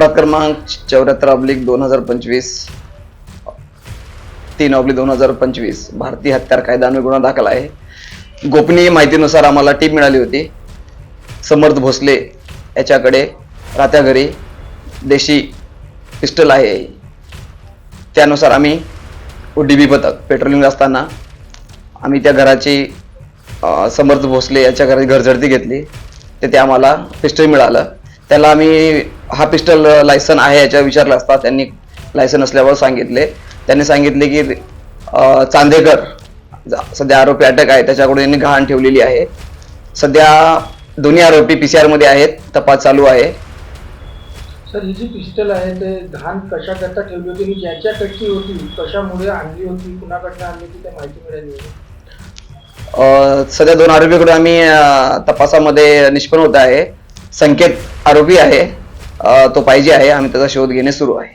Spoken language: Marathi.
अपराध क्रमांक 74/2025 3/2025 भारतीय हत्यार कायदा अन्वये गुन्हा दाखल आहे. गोपनीय माहितीनुसार आम्हाला टीप मिळाली होती. समर्थ भोसले याच्याकडे राहत्या घरी देशी पिस्टल आहे. त्यानुसार आम्ही ODB पथक पेट्रोलिंग असताना आम्ही त्या घराची समर्थ भोसले याच्या घराची घरझडती घेतली. तिथे आम्हाला पिस्टल मिळालं. त्याला आम्ही हा पिस्टल लायसन आहे याच्या विचारलं असता त्यांनी लायसन असल्यावर सांगितले. त्यांनी सांगितले की चांदेकर सध्या आरोपी अटक आहे, त्याच्याकडून यांनी गहाण ठेवलेली आहे. सध्या दोन्ही आरोपी PCR मध्ये आहेत, तपास चालू आहे. सर, ही जी पिस्टल आहे ते घाण कशाकरता ठेवली होती आणि ज्याच्याकडची होती कशामुळे आणली होती, कुणाकडनं आणली होती ते माहिती मिळाली होती? सध्या दोन आरोपीकडून आम्ही तपासामध्ये निष्पन्न होत आहे. संकेत आरोपी आहे, तो पाहिजे आहे. आम्ही त्याचा शोध घेणे सुरू आहे.